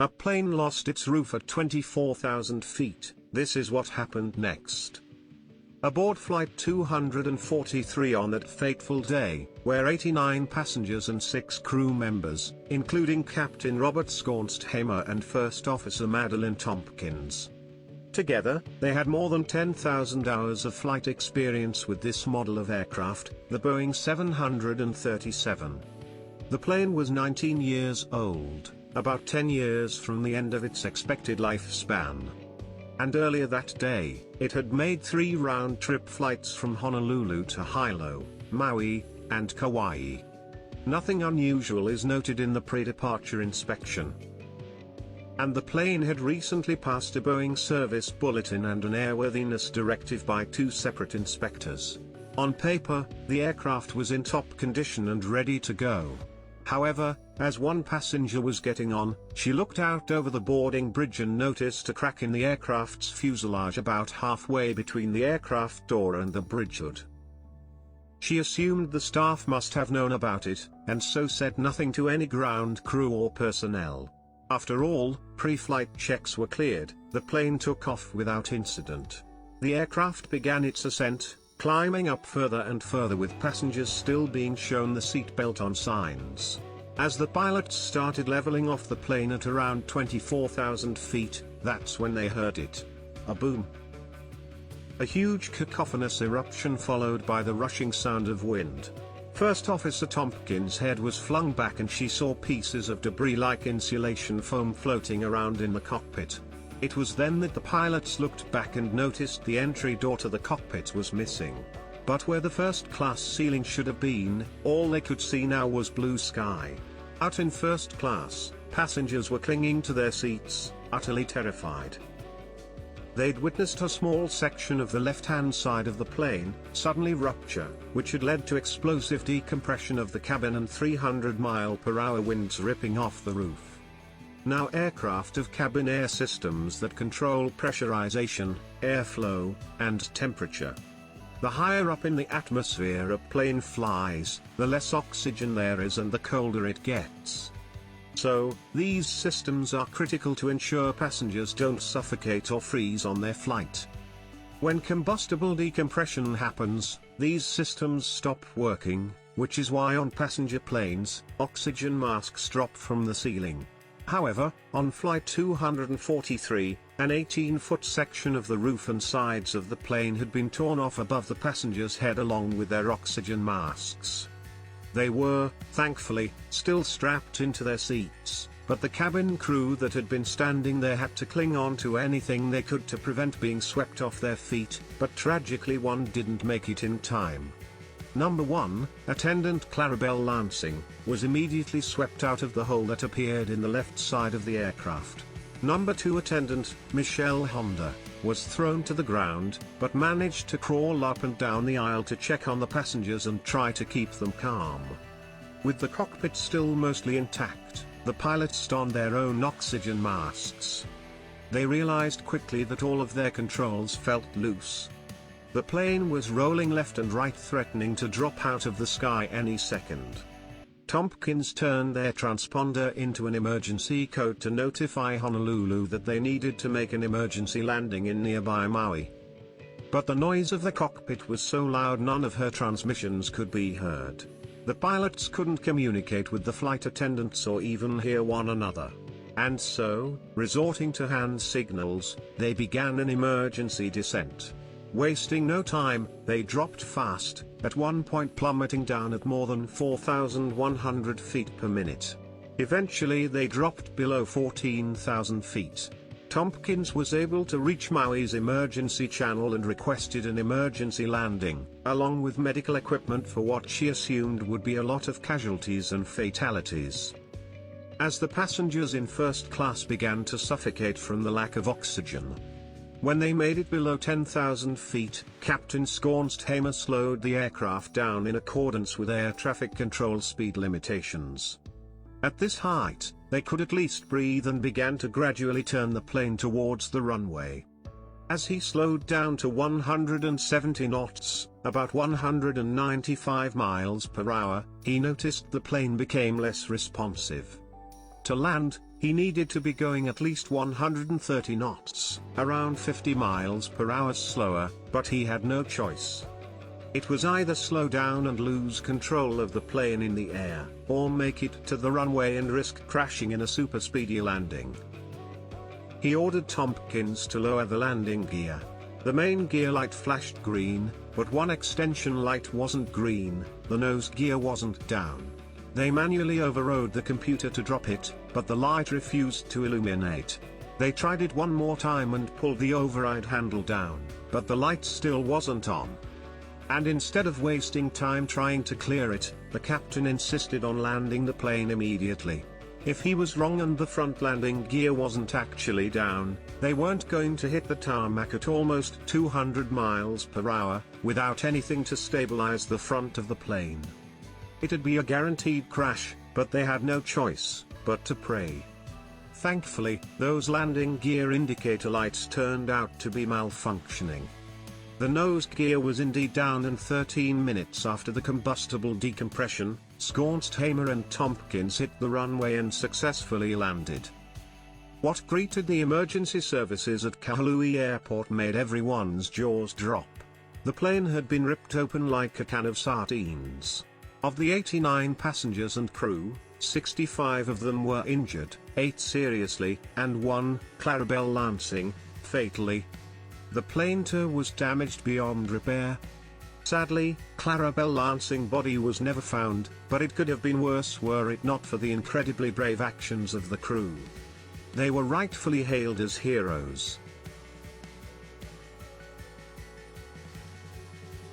A plane lost its roof at 24,000 feet. This is what happened next. Aboard Flight 243 on that fateful day, were 89 passengers and 6 crew members, including Captain Robert Skornsthamer and First Officer Madeline Tompkins. Together, they had more than 10,000 hours of flight experience with this model of aircraft, the Boeing 737. The plane was 19 years old, about 10 years from the end of its expected lifespan. And earlier that day, it had made 3 round-trip flights from Honolulu to Hilo, Maui, and Kauai. Nothing unusual is noted in the pre-departure inspection. And the plane had recently passed a Boeing service bulletin and an airworthiness directive by 2 separate inspectors. On paper, the aircraft was in top condition and ready to go. However, as one passenger was getting on, she looked out over the boarding bridge and noticed a crack in the aircraft's fuselage about halfway between the aircraft door and the bridge hood. She assumed the staff must have known about it, and so said nothing to any ground crew or personnel. After all, pre-flight checks were cleared, the plane took off without incident. The aircraft began its ascent, climbing up further and further with passengers still being shown the seatbelt on signs. As the pilots started leveling off the plane at around 24,000 feet, that's when they heard it. A boom. A huge cacophonous eruption followed by the rushing sound of wind. First Officer Tompkins' head was flung back and she saw pieces of debris like insulation foam floating around in the cockpit. It was then that the pilots looked back and noticed the entry door to the cockpit was missing. But where the first-class ceiling should have been, all they could see now was blue sky. Out in first class, passengers were clinging to their seats, utterly terrified. They'd witnessed a small section of the left-hand side of the plane suddenly rupture, which had led to explosive decompression of the cabin and 300-mile-per-hour winds ripping off the roof. Now aircraft have cabin air systems that control pressurization, airflow, and temperature. The higher up in the atmosphere a plane flies, the less oxygen there is and the colder it gets. So, these systems are critical to ensure passengers don't suffocate or freeze on their flight. When combustible decompression happens, these systems stop working, which is why on passenger planes, oxygen masks drop from the ceiling. However, on Flight 243, an 18-foot section of the roof and sides of the plane had been torn off above the passenger's head along with their oxygen masks. They were, thankfully, still strapped into their seats, but the cabin crew that had been standing there had to cling on to anything they could to prevent being swept off their feet, but tragically one didn't make it in time. Number 1, Attendant Clarabelle Lansing, was immediately swept out of the hole that appeared in the left side of the aircraft. Number 2, Attendant Michelle Honda, was thrown to the ground, but managed to crawl up and down the aisle to check on the passengers and try to keep them calm. With the cockpit still mostly intact, the pilots donned their own oxygen masks. They realized quickly that all of their controls felt loose. The plane was rolling left and right, threatening to drop out of the sky any second. Tompkins turned their transponder into an emergency code to notify Honolulu that they needed to make an emergency landing in nearby Maui. But the noise of the cockpit was so loud none of her transmissions could be heard. The pilots couldn't communicate with the flight attendants or even hear one another. And so, resorting to hand signals, they began an emergency descent. Wasting no time, they dropped fast, at one point plummeting down at more than 4,100 feet per minute. Eventually they dropped below 14,000 feet. Tompkins was able to reach Maui's emergency channel and requested an emergency landing, along with medical equipment for what she assumed would be a lot of casualties and fatalities. As the passengers in first class began to suffocate from the lack of oxygen. When they made it below 10,000 feet, Captain Skornsthamer slowed the aircraft down in accordance with air traffic control speed limitations. At this height, they could at least breathe and began to gradually turn the plane towards the runway. As he slowed down to 170 knots, about 195 miles per hour, he noticed the plane became less responsive. To land, He needed to be going at least 130 knots, around 50 miles per hour slower, but he had no choice. It was either slow down and lose control of the plane in the air, or make it to the runway and risk crashing in a super speedy landing. He ordered Tompkins to lower the landing gear. The main gear light flashed green, but one extension light wasn't green, the nose gear wasn't down. They manually overrode the computer to drop it, but the light refused to illuminate. They tried it one more time and pulled the override handle down, but the light still wasn't on. And instead of wasting time trying to clear it, the captain insisted on landing the plane immediately. If he was wrong and the front landing gear wasn't actually down, they weren't going to hit the tarmac at almost 200 miles per hour, without anything to stabilize the front of the plane. It'd be a guaranteed crash, but they had no choice but to pray. Thankfully, those landing gear indicator lights turned out to be malfunctioning. The nose gear was indeed down, and 13 minutes after the combustible decompression, Schornstheimer and Tompkins hit the runway and successfully landed. What greeted the emergency services at Kahului Airport made everyone's jaws drop. The plane had been ripped open like a can of sardines. Of the 89 passengers and crew, 65 of them were injured, 8 seriously, and 1, Clarabelle Lansing, fatally. The plane too was damaged beyond repair. Sadly, Clarabelle Lansing's body was never found, but it could have been worse were it not for the incredibly brave actions of the crew. They were rightfully hailed as heroes.